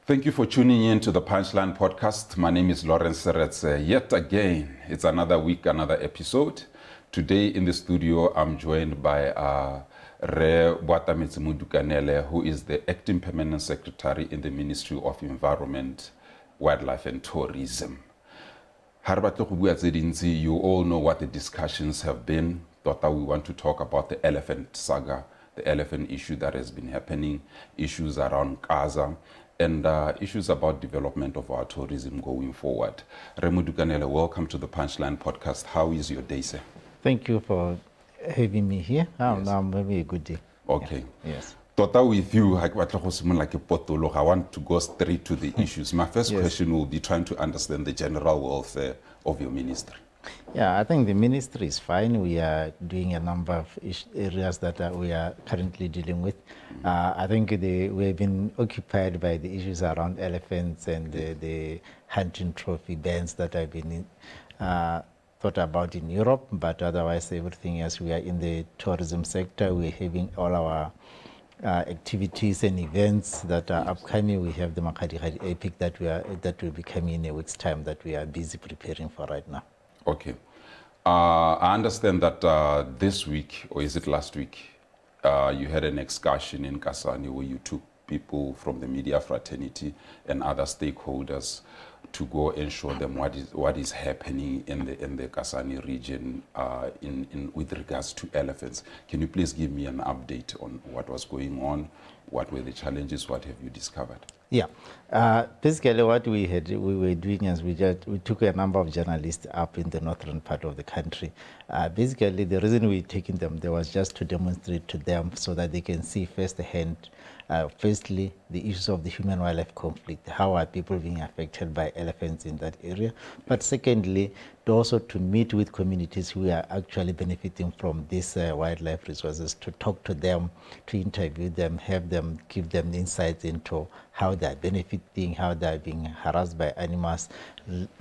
Thank you for tuning in to the Punchline Podcast. My name is Lawrence Serets. Yet again, it's another week, another episode. Today in the studio, I'm joined by Re Mokgweetsi Masisi, who is the Acting Permanent Secretary in the Ministry of Environment, Wildlife and Tourism. You all know what the discussions have been. Tota, we want to talk about the elephant saga, the elephant issue that has been happening, issues around Gaza, and issues about development of our tourism going forward. Remu Dukanele, welcome to the Punchline Podcast. How is your day, sir? Thank you for having me here. I'm having a good day. Okay. Yeah. Yes. Tota, with you, I want to go straight to the issues. My first question will be trying to understand the general welfare of your ministry. Yeah, I think the ministry is fine. We are doing a number of areas that we are currently dealing with. I think we've been occupied by the issues around elephants and the hunting trophy bans that have been thought about in Europe, but otherwise everything else, we are in the tourism sector. We're having all our activities and events that are upcoming. We have the Mokgweetsi Epic that will be coming in a week's time that we are busy preparing for right now. Okay. I understand that this week, or is it last week, you had an excursion in Kasane where you took people from the media fraternity and other stakeholders to go and show them what is happening in the Kasane region with regards to elephants. Can you please give me an update on what was going on? What were the challenges? What have you discovered? Yeah, basically what we were doing is we took a number of journalists up in the northern part of the country. Basically, the reason we taking them there was just to demonstrate to them so that they can see firsthand. Firstly, the issues of the human-wildlife conflict. How are people being affected by elephants in that area? But secondly, also to meet with communities who are actually benefiting from these wildlife resources, to talk to them, to interview them, give them insights into how they're benefiting, how they're being harassed by animals.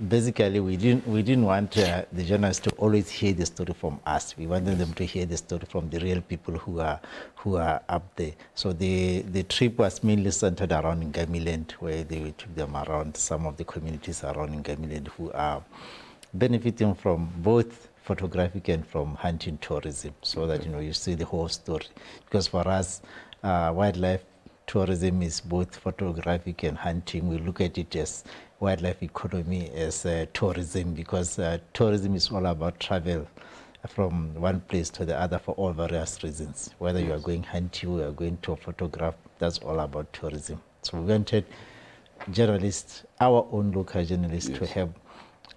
Basically, we didn't want the journalists to always hear the story from us. We wanted them to hear the story from the real people who are up there. So the trip was mainly centered around Ngamiland, where they took them around some of the communities around Ngamiland who are benefiting from both photographic and from hunting tourism, so that you see the whole story. Because for us, wildlife tourism is both photographic and hunting. We look at it as wildlife economy as tourism, because tourism is all about travel from one place to the other for all various reasons. Whether you are going hunting or you are going to photograph, that's all about tourism. So we wanted journalists, our own local journalists, to have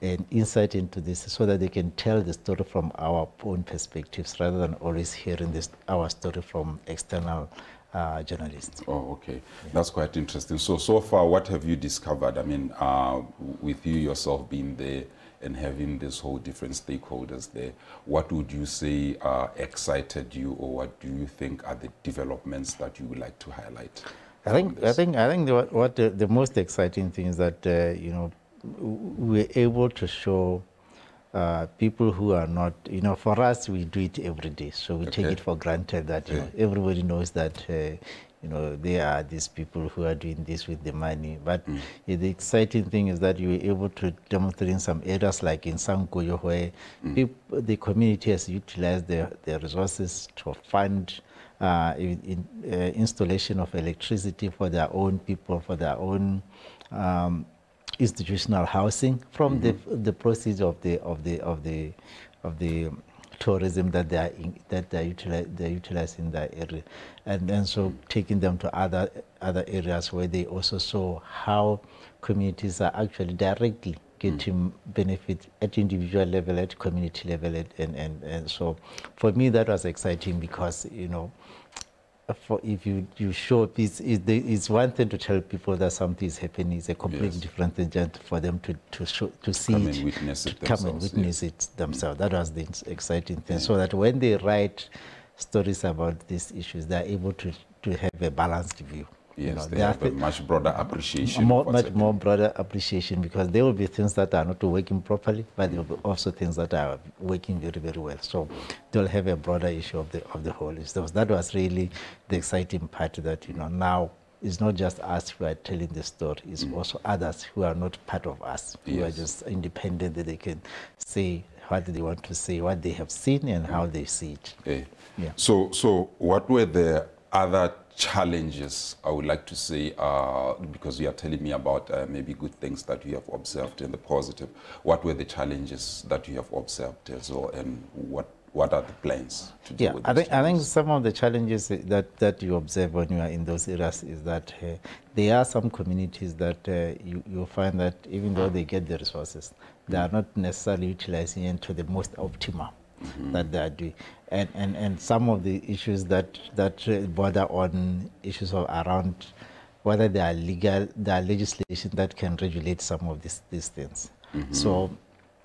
an insight into this so that they can tell the story from our own perspectives rather than always hearing our story from external journalists. Oh, okay. Yeah. That's quite interesting. So far, what have you discovered? I mean, with you yourself being there and having this whole different stakeholders there, what would you say excited you, or what do you think are the developments that you would like to highlight? I think what the most exciting thing is that we're able to show people who are not, for us, we do it every day. So we take it for granted that, everybody knows that, there are these people who are doing this with the money. But the exciting thing is that you were able to demonstrate in some areas like in Sankoyo, where the community has utilized their resources to fund installation of electricity for their own people, for their own institutional housing from the proceeds of the tourism that they're utilizing in that area, and then so taking them to other areas where they also saw how communities are actually directly getting benefit at individual level, at community level, and so for me that was exciting, because if you show this, it's one thing to tell people that something is happening. It's a completely different thing for them to see come it, and witness it come and witness it themselves. That was the exciting thing. So that when they write stories about these issues, they're able to have a balanced view. Yes, they have a much broader appreciation. Much more broader appreciation, because there will be things that are not working properly, but there will be also things that are working very, very well. So they'll have a broader issue of the whole. So that was really the exciting part, that now it's not just us who are telling the story, it's also others who are not part of us, who are just independent, that they can say what they want to say, what they have seen and how they see it. Yeah. So what were the other challenges, I would like to say, because you are telling me about maybe good things that you have observed and the positive. What were the challenges that you have observed as well, and what are the plans to deal with these I think some of the challenges that you observe when you are in those areas is that there are some communities that you find that even though they get the resources, they are not necessarily utilizing it to the most optimal that they are doing. And some of the issues that border on issues of around whether there are legislation that can regulate some of these things. So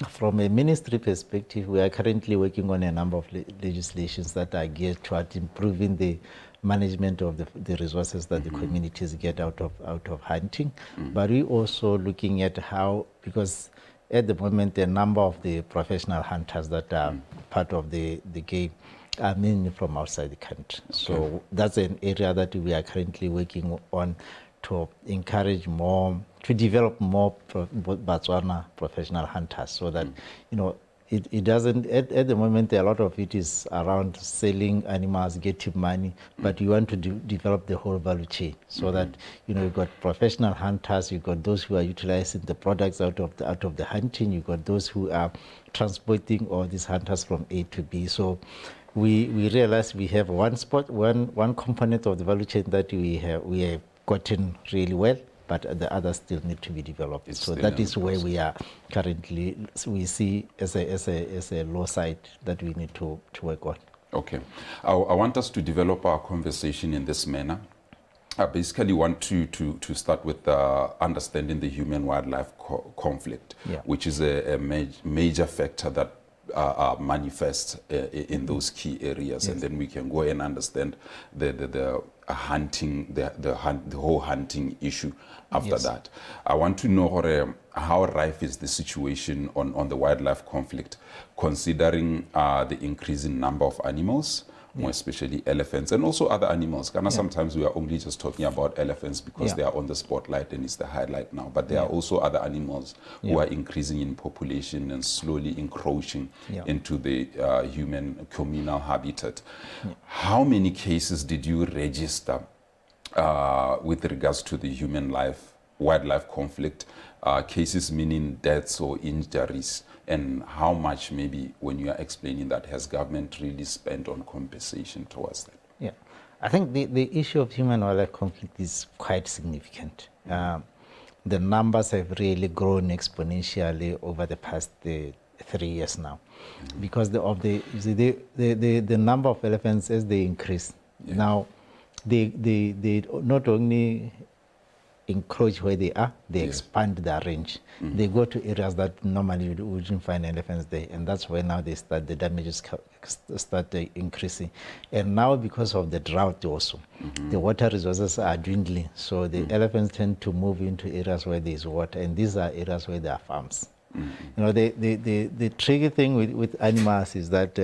from a ministry perspective, we are currently working on a number of legislations that are geared toward improving the management of the resources that the communities get out of hunting. But we also looking at how, because at the moment, a number of the professional hunters that are part of the game are mainly from outside the country. So that's an area that we are currently working on to encourage more, to develop more Botswana professional hunters, so that, it doesn't, at the moment, a lot of it is around selling animals, getting money, but you want to develop the whole value chain, so that, you've got professional hunters, you've got those who are utilizing the products out of the hunting, you've got those who are transporting all these hunters from A to B. So we realize we have one component of the value chain that we have gotten really well, but the others still need to be developed. So that is where we are currently. We see as a low side that we need to work on. Okay, I want us to develop our conversation in this manner. I basically want to start with understanding the human-wildlife conflict, which is a major factor that manifests in those key areas, and then we can go and understand the hunting, the whole hunting issue after that. I want to know how rife is the situation on the wildlife conflict, considering the increasing number of animals, more especially elephants, and also other animals. Sometimes we are only just talking about elephants because they are on the spotlight and it's the highlight now, but there are also other animals who are increasing in population and slowly encroaching into the human communal habitat. How many cases did you register with regards to the wildlife conflict? Cases meaning deaths or injuries, and how much, maybe when you are explaining that, has government really spent on compensation towards that? Yeah, I think the issue of human-wildlife conflict is quite significant. The numbers have really grown exponentially over the past 3 years now, because the number of elephants, as they increase, now they not only encroach where they are, they expand their range. They go to areas that normally you wouldn't find elephants there, and that's where now the damages start increasing. And now, because of the drought also, the water resources are dwindling, so the elephants tend to move into areas where there's water, and these are areas where there are farms. The tricky thing with animals is that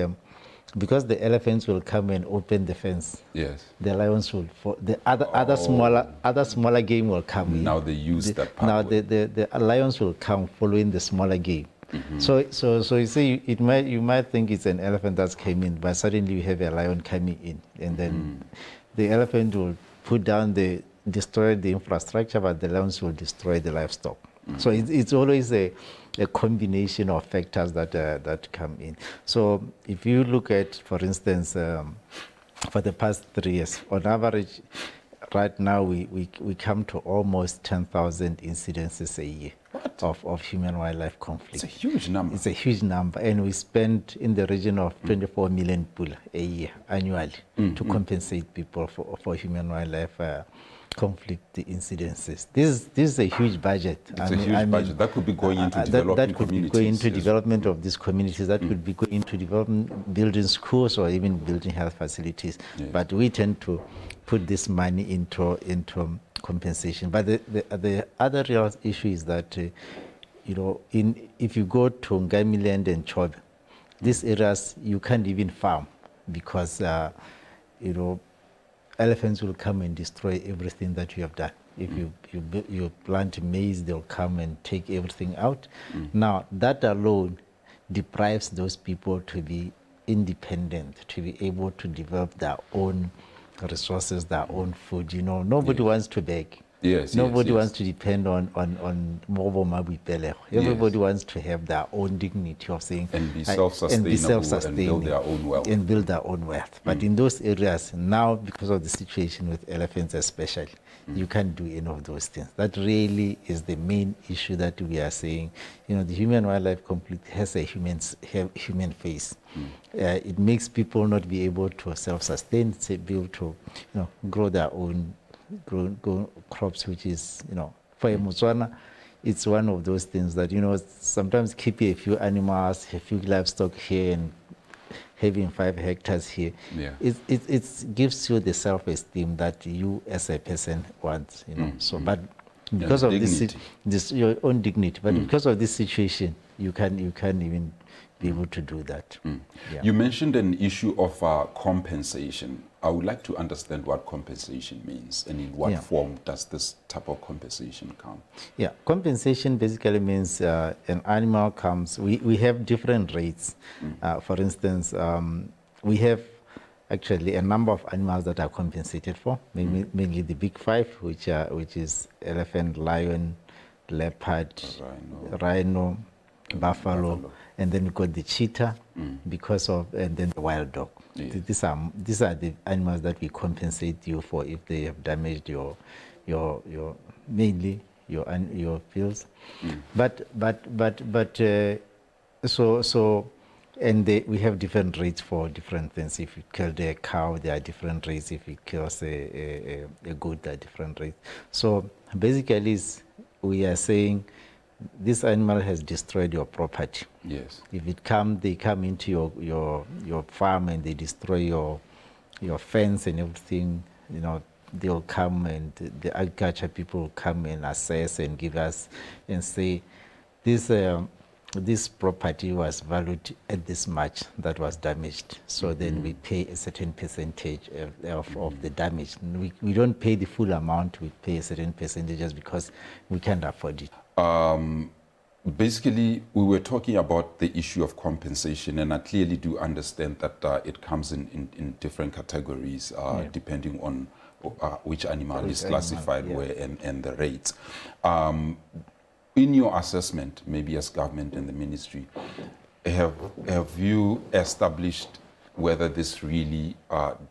because the elephants will come and open the fence, the lions will fall. The other smaller game will come in. Now they use that pathway. Now the lions will come following the smaller game. So you see, you might think it's an elephant that's came in, but suddenly you have a lion coming in, and then the elephant will destroy the infrastructure, but the lions will destroy the livestock. So it's always a combination of factors that come in. So if you look at, for instance, for the past 3 years, on average, right now we come to almost 10,000 incidences a year of human-wildlife conflict. It's a huge number. It's a huge number, and we spend in the region of 24 million pula a year annually to compensate people for human-wildlife conflict incidences. This is a huge budget. It's a huge budget. That could be going into developing communities. That could be going into development of these communities. That could be going into development, building schools, or even building health facilities. But we tend to put this money into compensation. But the other real issue is that, if you go to Ngamiland and Chobe, these areas you can't even farm because, elephants will come and destroy everything that you have done. If you plant maize, they'll come and take everything out. Now, that alone deprives those people to be independent, to be able to develop their own resources, their own food. You know, nobody wants to beg. Nobody wants to depend on Mobo Mabi Pele. Everybody wants to have their own dignity of saying and be self-sustainable and build their own wealth. But in those areas now, because of the situation with elephants especially, you can't do any of those things. That really is the main issue that we are saying. You know, the human-wildlife conflict has a human face. It makes people not be able to self-sustain, be able to, you know, grow their own grow crops, which is, you know, for a Botswana, it's one of those things that, you know, sometimes keeping a few animals, a few livestock here and having 5 hectares here, it gives you the self-esteem that you as a person want, you know. So, but because of this your own dignity, but because of this situation, you can't even be able to do that. You mentioned an issue of compensation. I would like to understand what compensation means and in what form does this type of compensation come? Compensation basically means an animal comes, we have different rates. For instance, we have actually a number of animals that are compensated for, mainly the big 5, which is elephant, lion, leopard, rhino, buffalo, and then we got the cheetah and then the wild dog. These are the animals that we compensate you for if they have damaged your mainly your fields. We have different rates for different things. If you kill a cow, there are different rates. If you kill a goat, there are different rates. So basically, we are saying this animal has destroyed your property. Yes. If they come into your farm and they destroy your fence and everything, you know, they'll come and the agriculture people will come and assess and give us and say this property was valued at this much that was damaged. So then we pay a certain percentage of the damage. We don't pay the full amount, we pay a certain percentage just because we can't afford it. Basically, we were talking about the issue of compensation, and I clearly do understand that it comes in different categories depending on which animal is classified where and the rates. In your assessment, maybe as government and the ministry, have you established whether this really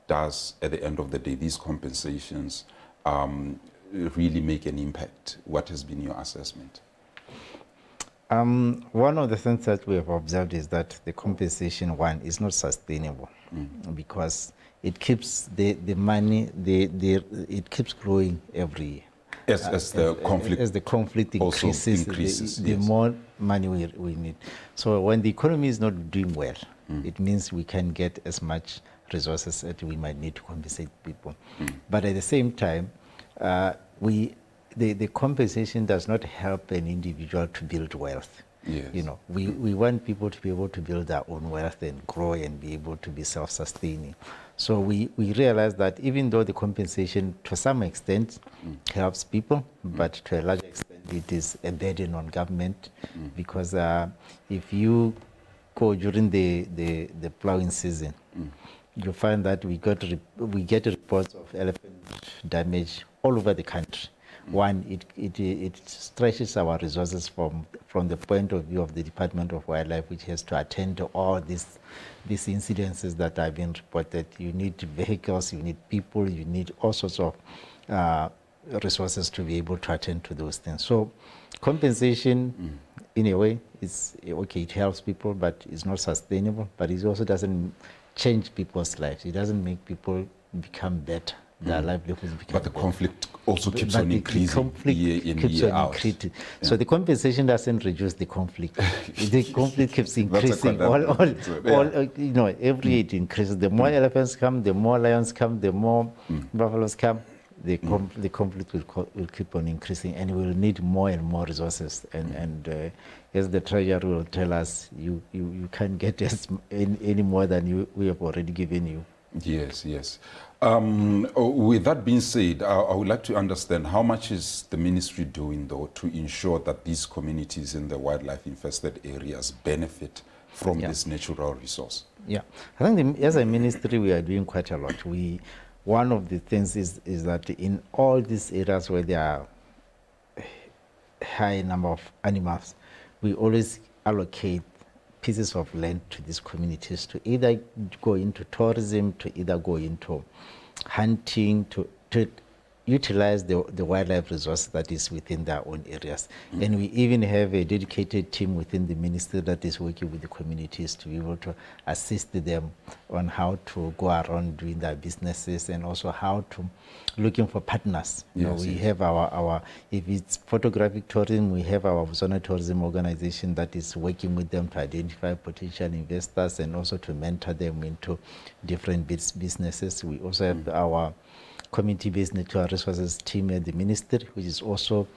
does, at the end of the day, these compensations really make an impact? What has been your assessment? One of the things that we have observed is that the compensation is not sustainable because it keeps the money, it keeps growing every year. As the conflict increases, the more money we need. So when the economy is not doing well, it means we can get as much resources that we might need to compensate people. But at the same time, the compensation does not help an individual to build wealth. Yes. You know, we want people to be able to build their own wealth and grow and be able to be self-sustaining. So we realize that even though the compensation to some extent helps people, but to a large extent it is a burden on government because if you go during the plowing season, you find that we get reports of elephant damage all over the country. One, it stretches our resources from the point of view of the Department of Wildlife, which has to attend to all these incidences that have been reported. You need vehicles, you need people, you need all sorts of resources to be able to attend to those things. So compensation, in a way, is okay, it helps people, but it's not sustainable, but it also doesn't change people's lives. It doesn't make people become better. Their livelihoods become But the conflict also keeps on increasing year in, year out. So the compensation doesn't reduce the conflict. The conflict keeps increasing. You know, every year it increases. The more elephants come, the more lions come, the more buffaloes come, the conflict will keep on increasing, and we will need more and more resources. And as the treasurer will tell us, you can't get any more than we have already given you. Yes, yes. With that being said, I would like to understand how much is the ministry doing, though, to ensure that these communities in the wildlife infested areas benefit from this natural resource? Yeah, I think as a ministry, we are doing quite a lot. One of the things is that in all these areas where there are high number of animals, we always allocate pieces of land to these communities to either go into tourism, to either go into hunting, to utilize the wildlife resource that is within their own areas. And we even have a dedicated team within the ministry that is working with the communities to be able to assist them on how to go around doing their businesses, and also how to looking for partners. You know, we have our, if it's photographic tourism, we have our Botswana tourism organization that is working with them to identify potential investors and also to mentor them into different businesses. We also have our community-based natural resources team at the ministry, which is also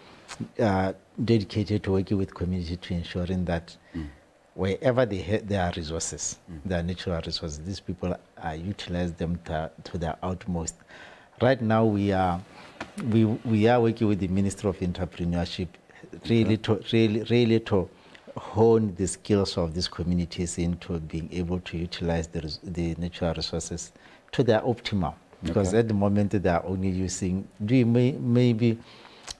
dedicated to working with community to ensuring that wherever there are resources, there are natural resources, these people utilize them to their utmost. Right now, we are working with the Ministry of Entrepreneurship really to hone the skills of these communities into being able to utilize the natural resources to their optimum. Because at the moment they are only using maybe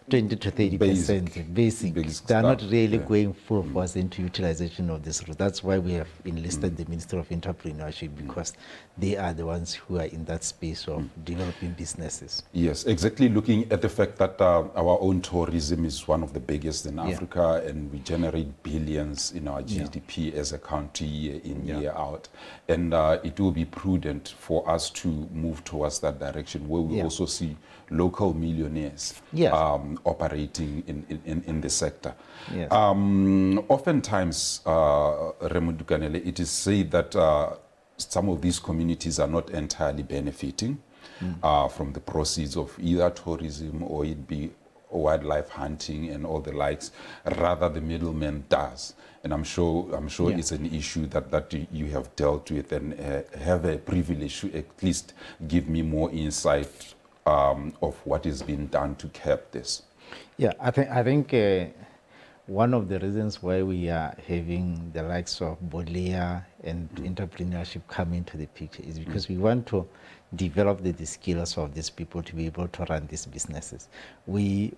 20 to 30% basic. They are not really going full force into utilization of this. That's why we have enlisted the Minister of Entrepreneurship, because they are the ones who are in that space of developing businesses. Yes, exactly. Looking at the fact that our own tourism is one of the biggest in Africa, and we generate billions in our GDP as a country year in, year out. And it will be prudent for us to move towards that direction, where we also see local millionaires operating in the sector. Yes. Oftentimes, Raymond Dukanele, it is said that some of these communities are not entirely benefiting from the proceeds of either tourism or it be wildlife hunting and all the likes. Rather, the middleman does. And I'm sure it's an issue that you have dealt with and have a privilege to at least give me more insight of what is being done to curb this. Yeah, I think one of the reasons why we are having the likes of Bodleya and entrepreneurship come into the picture is because we want to develop the skills of these people to be able to run these businesses. We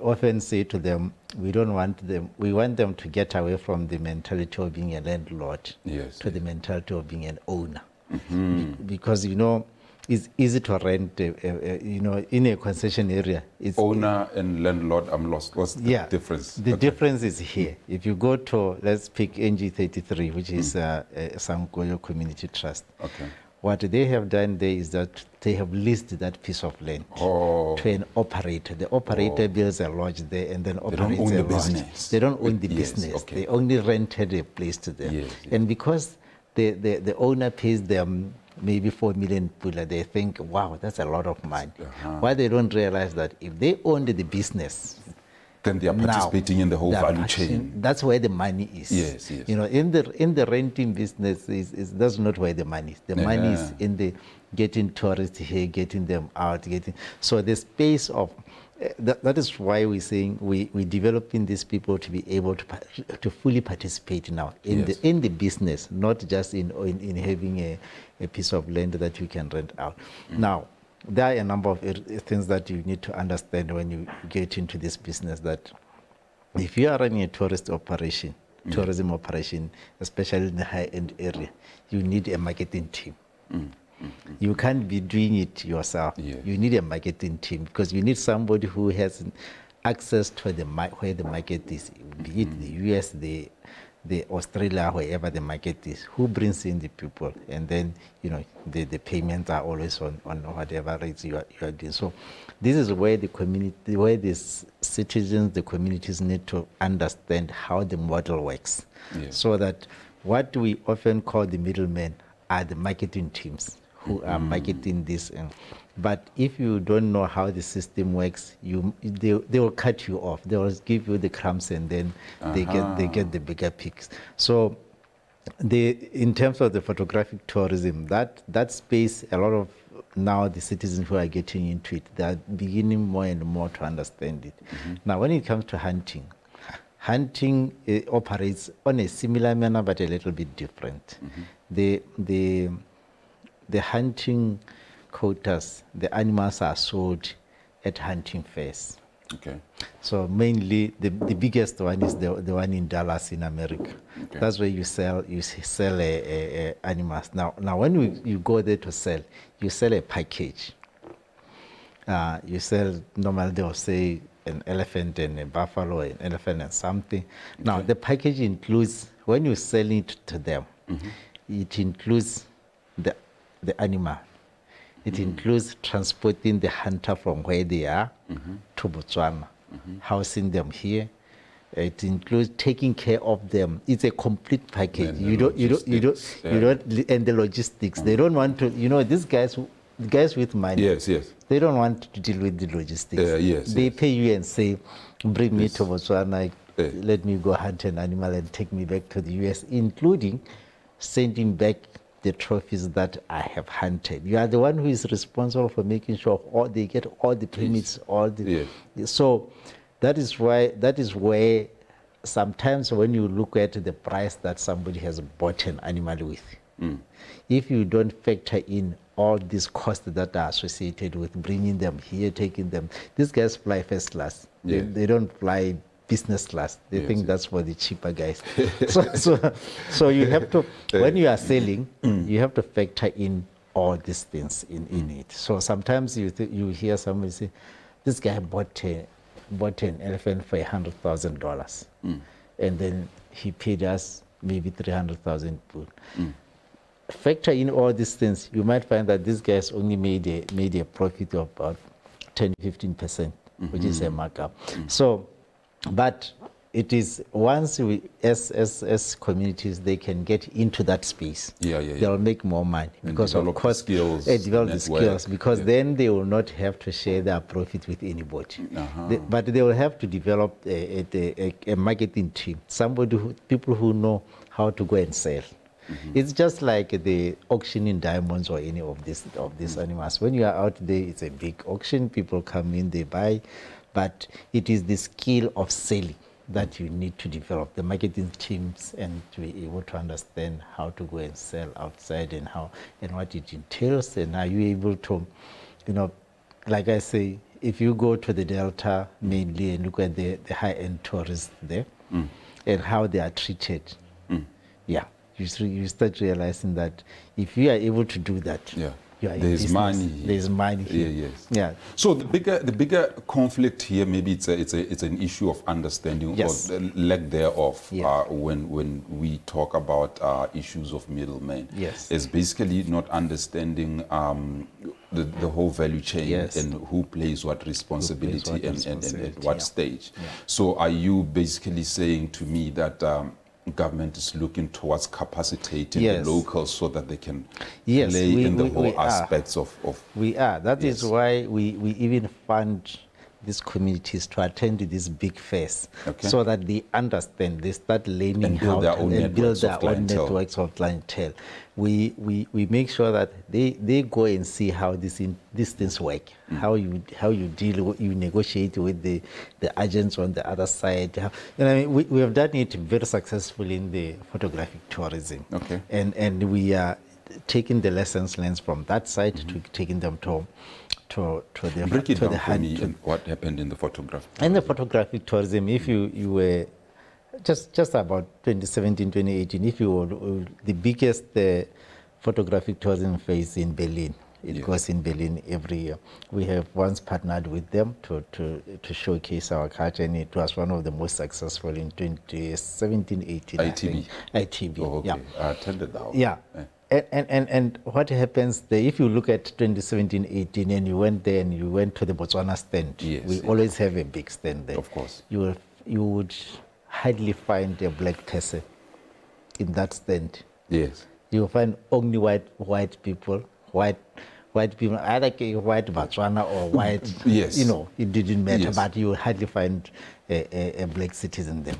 often say to them, we want them to get away from the mentality of being a landlord to the mentality of being an owner. Because, you know, it's easy to rent, you know, in a concession area. It's owner and landlord, I'm lost. What's the difference? The difference is here. If you go to, let's pick NG33, which is Sankoyo Community Trust. What they have done there is that they have leased that piece of land to an operator. The operator builds a lodge there and then operates a lodge. They don't own the business. They only rented a place to them. And because the owner pays them maybe 4 million pula, they think, wow, that's a lot of money. Why they don't realize that if they owned the business, then they are participating in the whole value chain. That's where the money is. You know, in the renting business, that's not where the money is. The money is in the getting tourists here, getting them out, so the space of that is why we're saying we're developing these people to be able to fully participate now in the business, not just in having a piece of land that you can rent out. Now, there are a number of things that you need to understand when you get into this business, that if you are running a tourism operation, especially in the high-end area, you need a marketing team. You can't be doing it yourself. You need a marketing team, because you need somebody who has access to where the market is, be it the US, the Australia, wherever the market is, who brings in the people, and then, you know, the payments are always on whatever rates you are doing. So this is where the community, where the citizens, the communities need to understand how the model works, so that what we often call the middlemen are the marketing teams who are marketing this. But if you don't know how the system works, they will cut you off. They will give you the crumbs, and then they get the bigger picks. So In terms of the photographic tourism, that space, a lot of now the citizens who are getting into it, they are beginning more and more to understand it. Now, when it comes to hunting operates on a similar manner but a little bit different. The hunting quotas, the animals are sold at hunting fairs. Okay. So mainly the biggest one is the one in Dallas in America. Okay. That's where you sell animals. Now when you go there to sell, you sell a package. You sell, normally they'll say an elephant and a buffalo, an elephant and something. Now the package includes, when you sell it to them, it includes the animal. It includes transporting the hunter from where they are to Botswana, housing them here. It includes taking care of them. It's a complete package. And the logistics. They don't want to. These guys with money. Yes. They don't want to deal with the logistics. They pay you and say, "Bring me to Botswana. Let me go hunt an animal and take me back to the US," including sending back the trophies that I have hunted. You are the one who is responsible for making sure they get all the permits, So that is where sometimes when you look at the price that somebody has bought an animal with, if you don't factor in all these costs that are associated with bringing them here, taking them, these guys fly first class. They don't fly business class. They think that's for the cheaper guys. so you have to, when you are selling, you have to factor in all these things in it. So sometimes you hear somebody say, "This guy bought an elephant for $100,000, and then he paid us maybe 300,000 put." Factor in all these things, you might find that these guys only made a profit of about 10-15%, which is a markup. So. But it is once we, as communities, they can get into that space. They'll make more money because of course skills. Develop the skills because then they will not have to share their profit with anybody. But they will have to develop a marketing team, people who know how to go and sell. It's just like the auctioning diamonds or any of these animals. When you are out there, it's a big auction. People come in, they buy. But it is the skill of selling that you need to develop, the marketing teams, and to be able to understand how to go and sell outside and what it entails. And are you able to, like I say, if you go to the Delta mainly and look at the high-end tourists there and how they are treated, you start realizing that if you are able to do that, there's money. There's money here. So the bigger conflict here, maybe it's an issue of understanding or the lack thereof when we talk about issues of middlemen. It's basically not understanding the whole value chain and who plays what responsibility and at what stage. So are you basically saying to me that government is looking towards capacitating the locals so that they can play in the whole aspects of... We are. That is why we even fund these communities to attend to this big fairs so that they understand, they start learning and build their own networks of clientele. We make sure that they go and see how these things work, how you deal, you negotiate with the agents on the other side. We have done it very successfully in the photographic tourism, and we are taking the lessons learned from that side to taking them to the break it down for me and what happened in the photographic tourism. In the photographic tourism, if you were just about 2017, 2018, if you were the biggest photographic tourism phase in Berlin. It goes in Berlin every year. We have once partnered with them to showcase our culture, and it was one of the most successful in 2017, 18. ITB. Oh, okay. I attended that one. Yeah. And what happens there, if you look at 2017, 18, and you went there and you went to the Botswana stand, we always have a big stand there. Of course. You would hardly find a black person in that stand. Yes. You will find only white people, white white people, either white Botswana or white, yes. you know, it didn't matter, Yes. but you hardly find a black citizen there.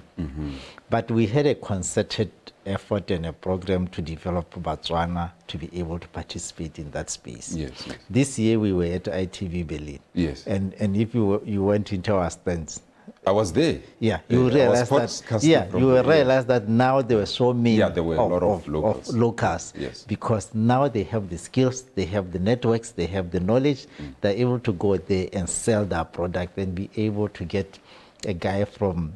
But we had a concerted effort and a program to develop Botswana to be able to participate in that space. Yes, yes. This year we were at ITV Berlin. Yes. And if you went into our stands, I was there. yeah, you realize that. Yeah, you will realize that now there were so many. Yeah, there were a lot of locals. Locals. Yes. Because now they have the skills, they have the networks, they have the knowledge. They're able to go there and sell their product and be able to get a guy from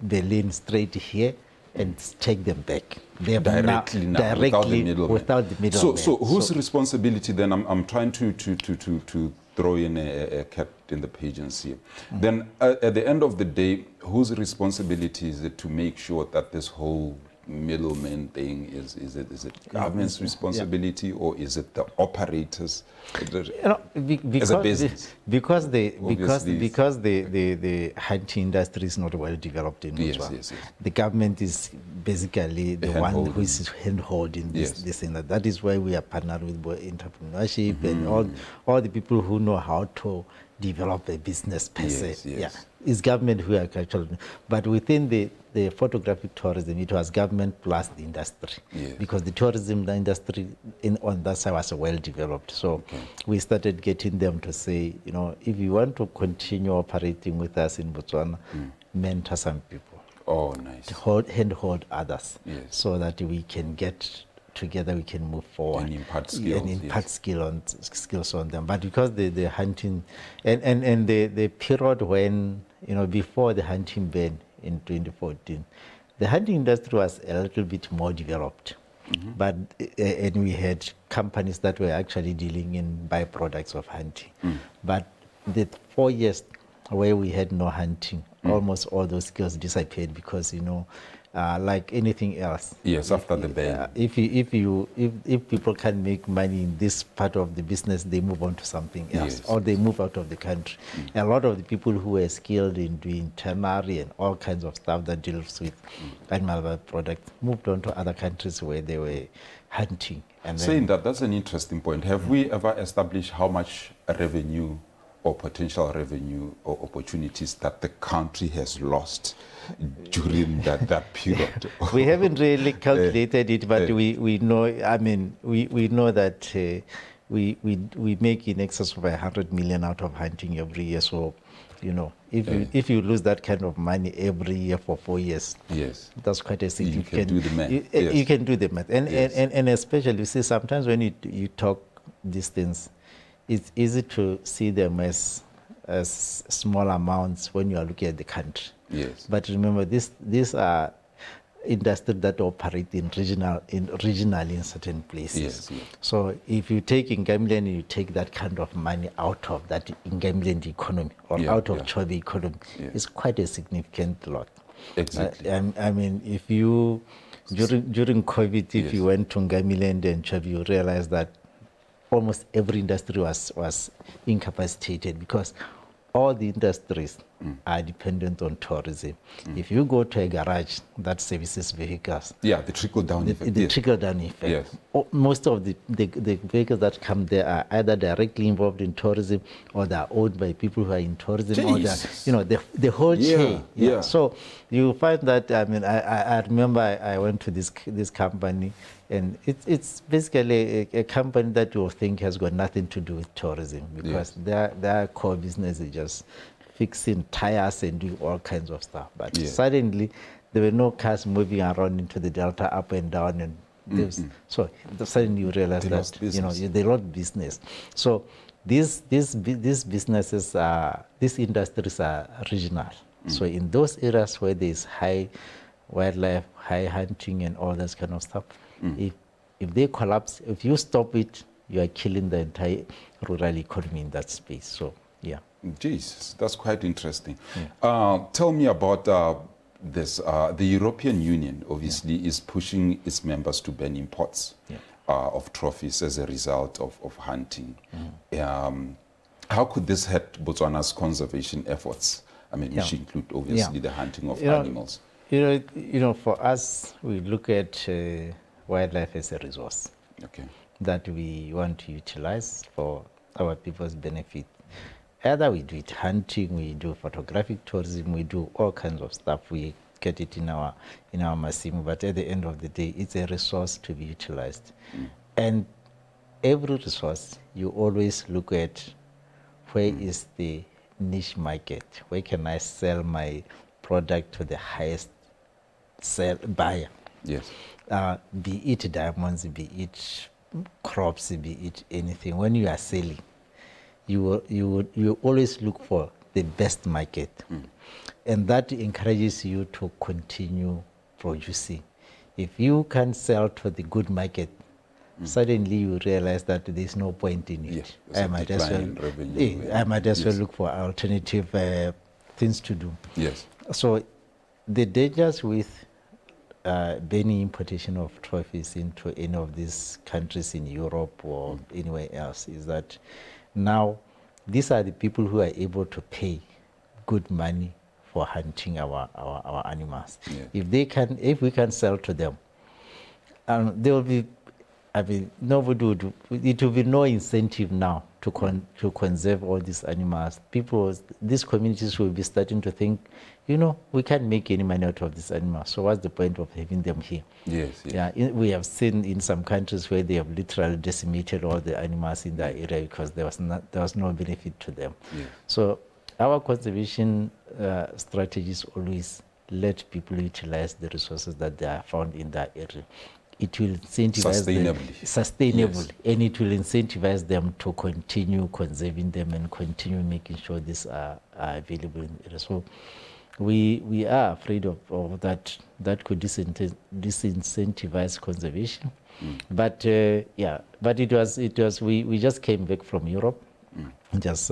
Berlin straight here and take them back. They have Directly now, without the middleman. So whose responsibility then? I'm trying to throw in a cat in the pigeons here. Then at the end of the day, whose responsibility is it to make sure that this whole middleman thing is it government's responsibility, or is it the operators? As a business, because the hunting industry is not well developed in Botswana. Yes. The government is basically the one who is hand-holding this and that. That is why we are partnered with entrepreneurship and all the people who know how to develop a business per se. Yeah, it's government who are actually, but within the photographic tourism, it was government plus the industry, because the tourism industry on that side was well developed. So we started getting them to say, you know, if you want to continue operating with us in Botswana, mentor some people. Oh, nice. Hand-hold others, so that we can get together, we can move forward and impart skills, and impart skills on them. But because the hunting and the period when, you know, before the hunting ban in 2014, the hunting industry was a little bit more developed. But and we had companies that were actually dealing in byproducts of hunting. But the 4 years where we had no hunting, almost all those skills disappeared, because, you know, like anything else. Yes, after the ban. If people can make money in this part of the business, they move on to something else, or they move out of the country. A lot of the people who were skilled in doing ternary and all kinds of stuff that deals with animal products moved on to other countries where they were hunting. And saying that's an interesting point. Have we ever established how much revenue or potential revenue or opportunities that the country has lost during that period? We haven't really calculated it, but we know, I mean, we know that we make in excess of 100 million out of hunting every year. So, you know, if you lose that kind of money every year for 4 years, that's quite a significant. You can do the math. You can do the math, and especially, you see, sometimes when you talk these things, it's easy to see them as small amounts when you are looking at the country. Yes. But remember, these are industries that operate regionally in certain places. So if you take Ngamiland and you take that kind of money out of that Ngamiland economy or out of Chobe economy, it's quite a significant lot. Exactly. I mean, if you during COVID, if you went to Ngamiland and Chobe, you realize that almost every industry was incapacitated, because all the industries are dependent on tourism. If you go to a garage that services vehicles, the trickle-down effect. The trickle-down effect. Most of the vehicles that come there are either directly involved in tourism, or they are owned by people who are in tourism, or you know, the whole chain. So you find that, I mean, I remember I went to this company, and it's basically a company that you think has got nothing to do with tourism, because their core business is just fixing tires and doing all kinds of stuff. But suddenly there were no cars moving around into the Delta up and down, and so suddenly you realize that they lost business. So these businesses these industries are regional. So in those areas where there is high wildlife, high hunting, and all that kind of stuff, if they collapse, if you stop it, you are killing the entire rural economy in that space. So Jesus, that's quite interesting. Tell me about this. The European Union obviously is pushing its members to ban imports of trophies as a result of hunting. How could this hurt Botswana's conservation efforts? I mean, which include obviously the hunting of animals. You know, for us, we look at wildlife as a resource. Okay. that we want to utilize for our people's benefit. Either we do it hunting, we do photographic tourism, we do all kinds of stuff. We get it in our Masimo, but at the end of the day, it's a resource to be utilized. And every resource, you always look at where is the niche market? Where can I sell my product to the highest buyer? Yes. Be it diamonds, be it crops, be it anything. When you are selling, you always look for the best market, and that encourages you to continue producing. If you can sell to the good market, suddenly you realize that there's no point in it. Yes, I might as well look for alternative things to do. Yes. So the dangers with banning importation of trophies into any of these countries in Europe or anywhere else is that now these are the people who are able to pay good money for hunting our animals. Yeah. If we can sell to them, there will be, nobody would, it will be no incentive now to conserve all these animals. These communities will be starting to think, we can't make any money out of these animals, so what's the point of having them here? Yes. Yeah, we have seen in some countries where they have literally decimated all the animals in that area because there was no benefit to them. Yes. So our conservation strategies always let people utilize the resources that they are found in that area. It will incentivize them sustainably, yes. And it will incentivize them to continue conserving them and continue making sure these are available in the area. So we are afraid of that could disincentivize conservation. But it was we just came back from Europe, just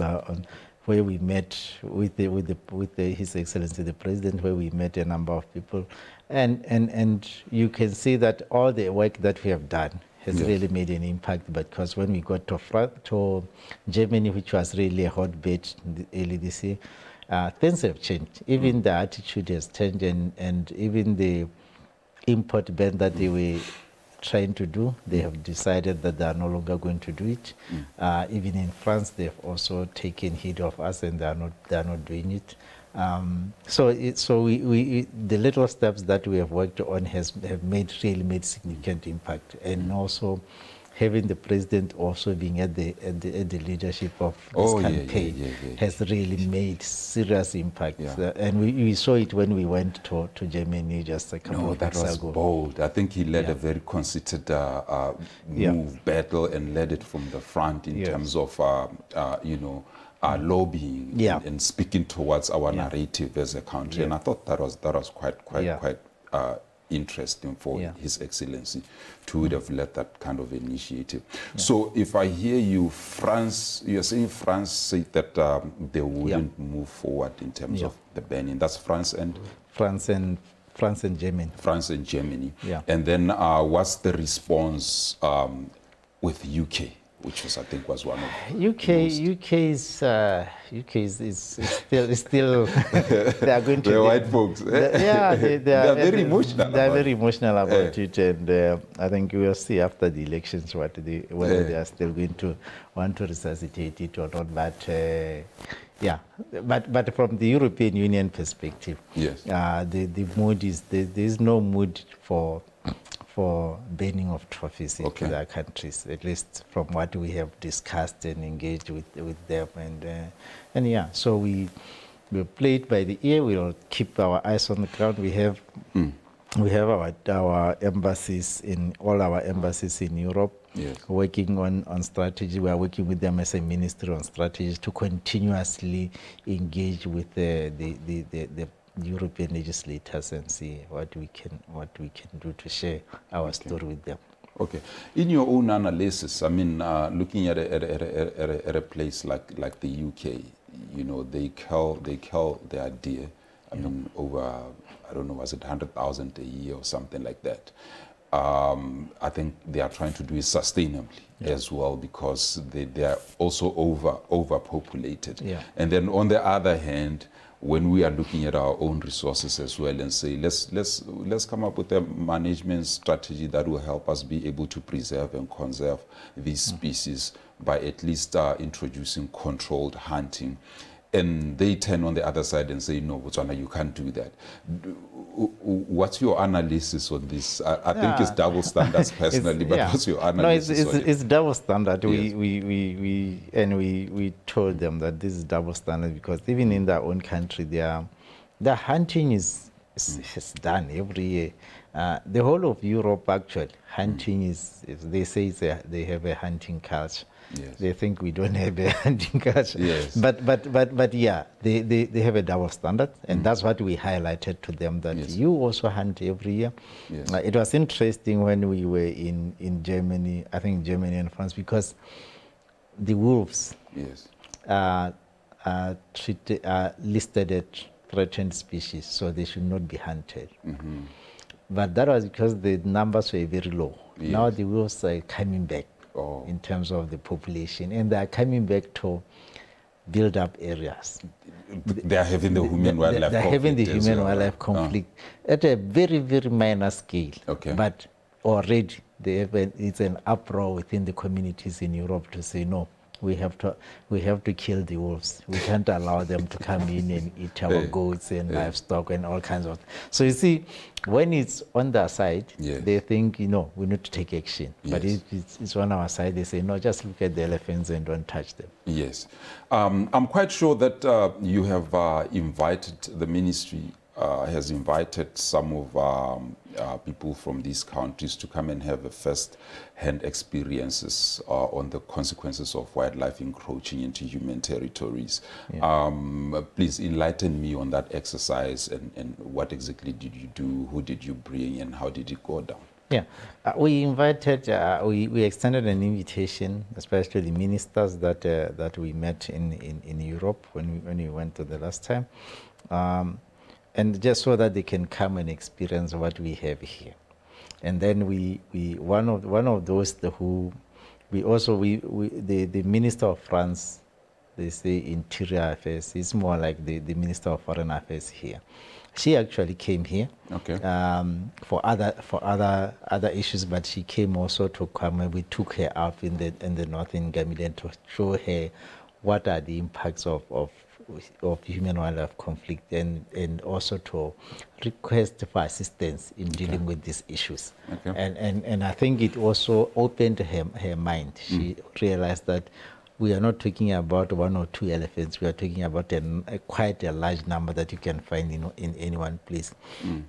where we met with His Excellency the President, where we met a number of people, and you can see that all the work that we have done has really made an impact. Because when we got to Germany, which was really a hotbed early this year, things have changed. Even the attitude has changed, and even the import ban that they were trying to do, they have decided that they are no longer going to do it. Even in France, they've also taken heed of us, and they are not doing it. So the little steps that we have worked on have really made significant impact, and also having the president also being at the leadership of this campaign has really made serious impact. And we saw it when we went to Germany just a couple of weeks ago. That was bold. I think he led a very concerted battle, and led it from the front in terms of lobbying and speaking towards our narrative as a country. And I thought that was quite interesting for His Excellency to have led that kind of initiative. So if I hear you, you're saying France said that they wouldn't move forward in terms of the banning. That's France and Germany. France and Germany. And then what's the response with UK? Which was, I think, was one of UK is still they are going to the white folks. They are very emotional. They are very emotional about it, and I think we will see after the elections whether they are still going to want to resuscitate it or not. But from the European Union perspective, the mood is there is no mood for banning of trophies into their countries, at least from what we have discussed and engaged with them. So we play it by the ear. We'll keep our eyes on the ground. We have our embassies all our embassies in Europe working on strategy. We are working with them as a ministry on strategies to continuously engage with the European legislators and see what we can do to share our story with them. Okay. In your own analysis, I mean, looking at a place like the UK, they cull their deer. I mean, over, I don't know, was it 100,000 a year or something like that? I think they are trying to do it sustainably as well, because they are also overpopulated. And then on the other hand, when we are looking at our own resources as well and say, let's come up with a management strategy that will help us be able to preserve and conserve these species by at least introducing controlled hunting. And they turn on the other side and say, no, Botswana, you can't do that. What's your analysis on this? I think it's double standards personally, but what's your analysis on it? It's double standard. Yes. We told them that this is double standard because even in their own country, the hunting is done every year. The whole of Europe, actually, hunting is they say they have a hunting culture. Yes. They think we don't have a hunting culture. Yes. But yeah, they have a double standard, and that's what we highlighted to them, that you also hunt every year. Yes. It was interesting when we were in Germany, I think Germany and France, because the wolves are listed as threatened species, so they should not be hunted. But that was because the numbers were very low. Yes. Now the wolves are coming back. In terms of the population, and they are coming back to build up areas. They are having the human-wildlife conflict. They're having the human-wildlife conflict at a very, very minor scale. Okay. But already it's an uproar within the communities in Europe to say, no, we have to kill the wolves. We can't allow them to come in and eat our goats and livestock and all kinds of. So you see, when it's on their side, they think, we need to take action. But if it's on our side, they say, no, just look at the elephants and don't touch them. Yes. I'm quite sure that you have invited, the ministry has invited some of people from these countries to come and have a first-hand experiences on the consequences of wildlife encroaching into human territories. Please enlighten me on that exercise and what exactly did you do, who did you bring, and how did it go down? Yeah, we invited, we extended an invitation, especially the ministers that we met in Europe when we went to the last time. And just so that they can come and experience what we have here. And then one of those who the Minister of France, they say Interior Affairs, it's more like the Minister of Foreign Affairs here. She actually came here for other issues, but she came also to come, and we took her up in the north in Gamiland to show her what are the impacts of human-wildlife conflict, and also to request for assistance in dealing with these issues. And I think it also opened her mind. She realized that we are not talking about 1 or 2 elephants. We are talking about quite a large number that you can find in any one place.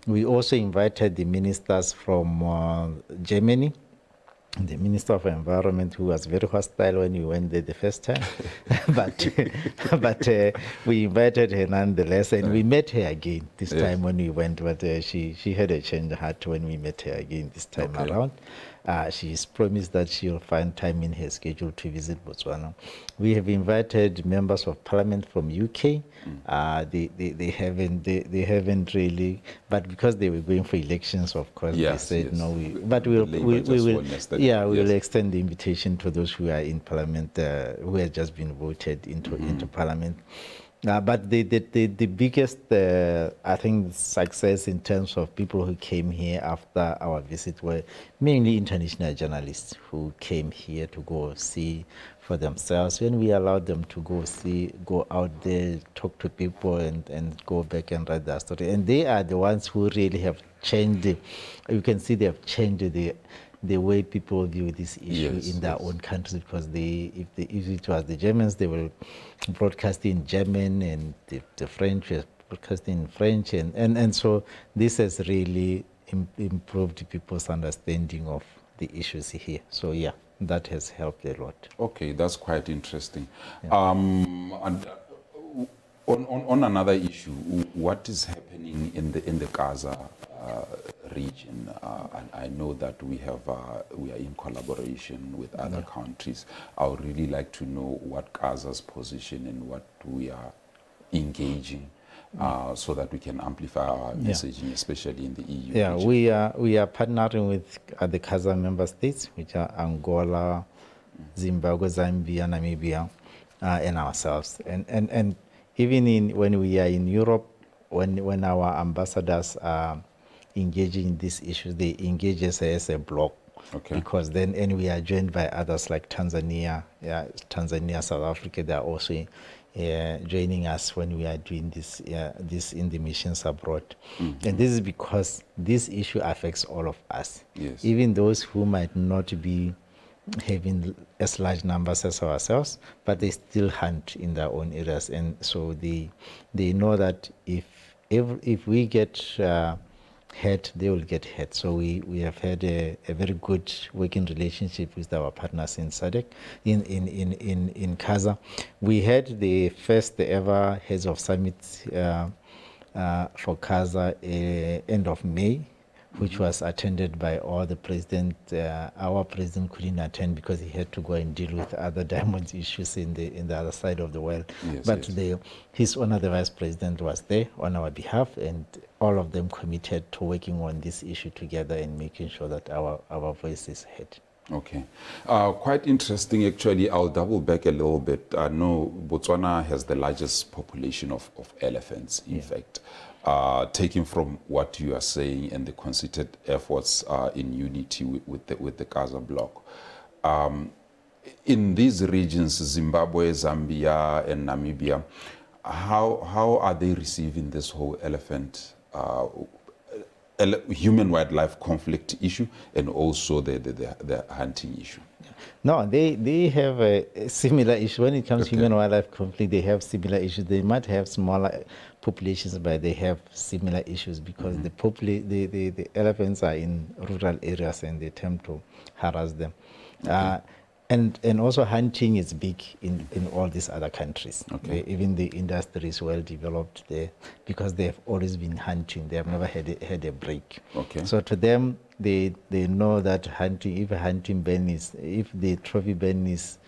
We also invited the ministers from Germany, the Minister of Environment, who was very hostile when we went there the first time, but we invited her nonetheless, and we met her again this time when we went. But she had a change of heart when we met her again this time around. She's promised that she'll find time in her schedule to visit Botswana. We have invited members of Parliament from UK. They haven't really, but because they were going for elections, of course, they said no. We'll extend the invitation to those who are in Parliament, who have just been voted into Parliament. But the biggest, I think, success in terms of people who came here after our visit were mainly international journalists who came here to go see for themselves. When we allowed them to go out there, talk to people, and go back and write their story. And they are the ones who really have changed. You can see they have changed the way people view this issue in their own countries, because if it was the Germans, they will broadcast in German, and the French will broadcast in French, and so this has really improved people's understanding of the issues here. So yeah, that has helped a lot. Okay, that's quite interesting. And on another issue, what is happening in the Gaza region? And I know that we are in collaboration with other countries. I would really like to know what Gaza's position and what we are engaging, so that we can amplify our messaging, especially in the EU. Yeah, region. We are partnering with the Gaza member states, which are Angola, Zimbabwe, Zambia, Namibia, and ourselves. And even when we are in Europe, when our ambassadors are engaging in these issues, they engage as a bloc. Okay. Because then, and we are joined by others like Tanzania, South Africa. They are also joining us when we are doing this in the missions abroad. Mm-hmm. And this is because this issue affects all of us. Yes. Even those who might not be having as large numbers as ourselves, but they still hunt in their own areas, and so they know that if we get hurt, they will get hurt. So we have had a very good working relationship with our partners in SADC, in CASA. We had the first ever Heads of Summit for CASA end of May, which was attended by all the president. Our president couldn't attend because he had to go and deal with other diamonds issues in the other side of the world. Yes, but yes. His Honor, the Vice President, was there on our behalf, and all of them committed to working on this issue together and making sure that our voice is heard. Okay. Quite interesting, actually. I'll double back a little bit. I know Botswana has the largest population of elephants, in fact. Taking from what you are saying and the concerted efforts in unity with the Gaza bloc. In these regions, Zimbabwe, Zambia, and Namibia, how are they receiving this whole elephant human-wildlife conflict issue and also the hunting issue? No, they have a similar issue. When it comes to human-wildlife conflict, they have similar issues. They might have smaller populations, but they have similar issues because the elephants are in rural areas and they tend to harass them. And also hunting is big in all these other countries. Even the industry is well developed there because they have always been hunting. They have never had a break. So to them, they know that hunting, if the trophy ban is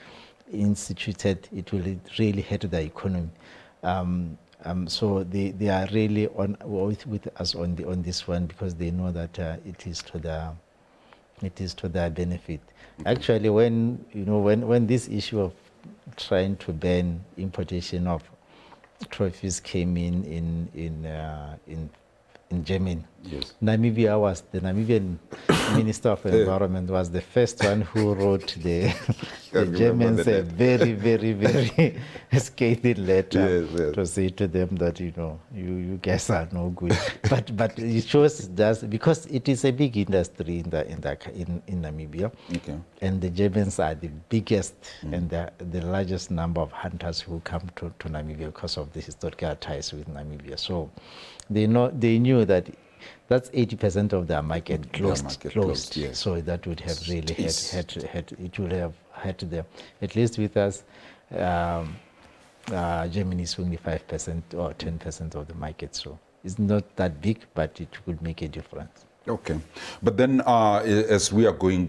instituted, it will really hurt the economy. So they are really with us on this one because they know that it is to their benefit. Actually, when this issue of trying to ban importation of trophies came in Germany, the Namibian Minister of Environment was the first one who wrote the Germans a very, very, very scathing letter to say to them that you guys are no good. but it shows that because it is a big industry in Namibia, and the Germans are the biggest and the largest number of hunters who come to Namibia because of the historical ties with Namibia. So they knew that that's 80% of their market closed. Yes. So that would have really it would have hurt them. At least with us, Germany is only 5% or 10% of the market. So it's not that big, but it would make a difference. Okay. But then as we are going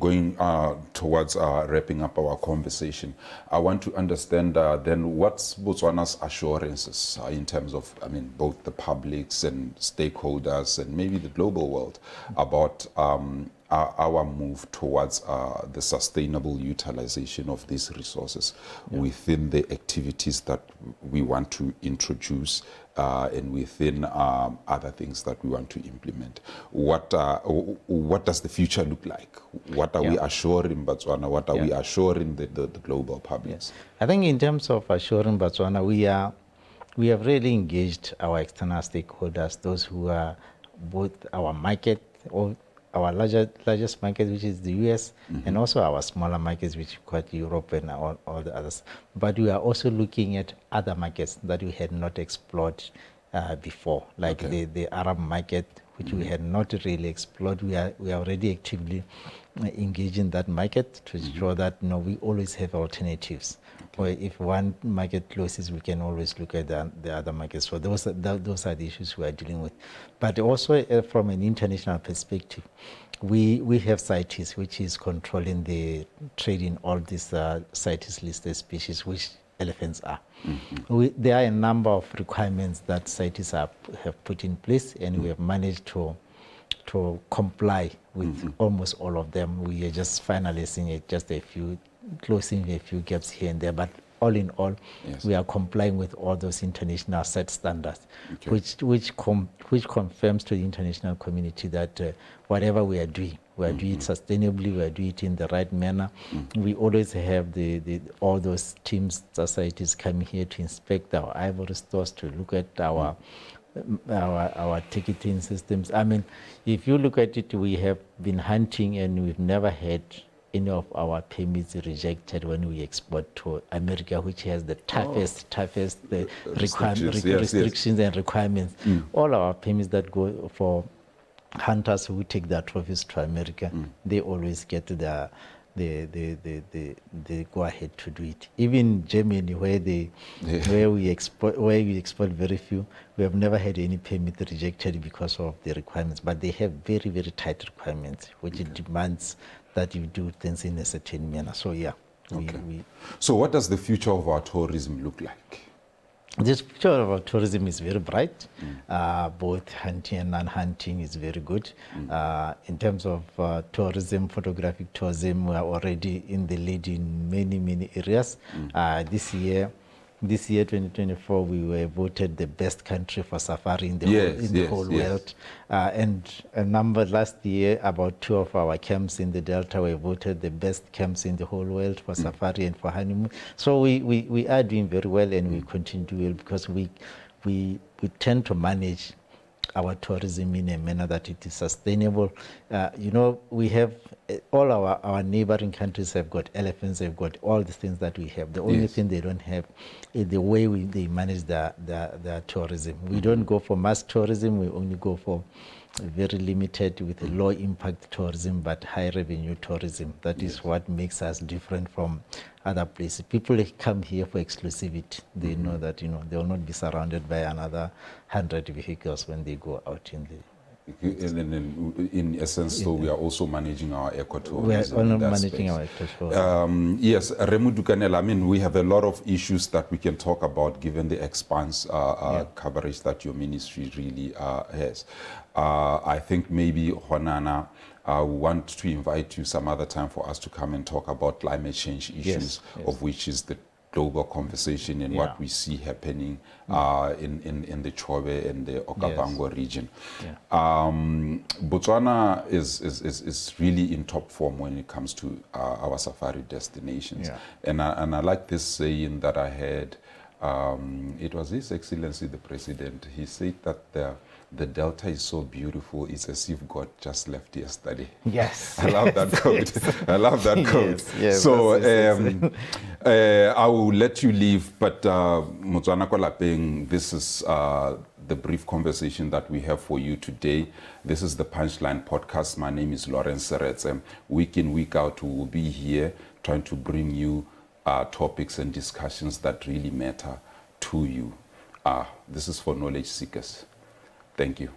towards wrapping up our conversation, I want to understand then what's Botswana's assurances in terms of, both the publics and stakeholders and maybe the global world about our move towards the sustainable utilization of these resources within the activities that we want to introduce and within other things that we want to implement. What does the future look like? What are we assuring Botswana? What are we assuring the global public? I think in terms of assuring Botswana, we have really engaged our external stakeholders, those who are both our market or our largest market, which is the US, and also our smaller markets, which are Europe and all the others. But we are also looking at other markets that we had not explored before, like the Arab market, which we had not really explored. We are already actively engaged in that market to ensure that we always have alternatives. Or if one market closes, we can always look at the other markets. So those are the issues we are dealing with. But also from an international perspective, we have CITES, which is controlling the trade in all these CITES listed species, which elephants are. There are a number of requirements that CITES have put in place, and we have managed to comply with almost all of them. We are just finalizing just closing a few gaps here and there, but all in all, Yes. we are complying with all those international set standards, Okay. which confirms to the international community that whatever we are doing Mm-hmm. it sustainably, we are doing it in the right manner. We always have all those teams, societies coming here to inspect our ivory stores, to look at our ticketing systems. I mean, if you look at it, we have been hunting and we've never had any of our permits rejected when we export to America, which has the toughest restrictions and requirements. All our permits that go for hunters who take their trophies to America, they always get the go ahead to do it. Even Germany, where we export very few, we have never had any permit rejected because of the requirements. But they have very, very tight requirements, which it demands that you do things in a certain manner. So yeah. So what does the future of our tourism look like? This future of our tourism is very bright. Both hunting and non-hunting is very good. In terms of tourism, photographic tourism, we are already in the lead in many, many areas. This year, 2024, we were voted the best country for safari in the whole world. And a number last year, about 2 of our camps in the Delta were voted the best camps in the whole world for safari and for honeymoon. So we are doing very well, and we continue to do well because we tend to manage our tourism in a manner that it is sustainable. We have all our neighboring countries have got elephants, they've got all the things that we have. The only thing they don't have is the way they manage their tourism. We don't go for mass tourism, we only go for very limited with a low impact tourism but high revenue tourism. That is what makes us different from other places. People come here for exclusivity. They know that they will not be surrounded by another 100 vehicles when they go out in the... In essence, so we are also managing our ecotourism. We are only managing our ecotourism. Yes, Remu Dukanel, I mean, we have a lot of issues that we can talk about given the expanse coverage that your ministry really has. I think maybe, Honana, I want to invite you some other time for us to come and talk about climate change issues, of which is the global conversation and what we see happening in the Chobe and the Okavango region. Botswana is really in top form when it comes to our safari destinations. And I like this saying that I had. It was His Excellency the President. He said that the Delta is so beautiful, it's as if God just left yesterday. Yes. I love that quote. I love that quote. Yes, so I will let you leave, but Motswana Kolapeng, this is the brief conversation that we have for you today. This is the Punchline Podcast. My name is Lawrence Seretse. Week in, week out, we will be here trying to bring you topics and discussions that really matter to you. This is for knowledge seekers. Thank you.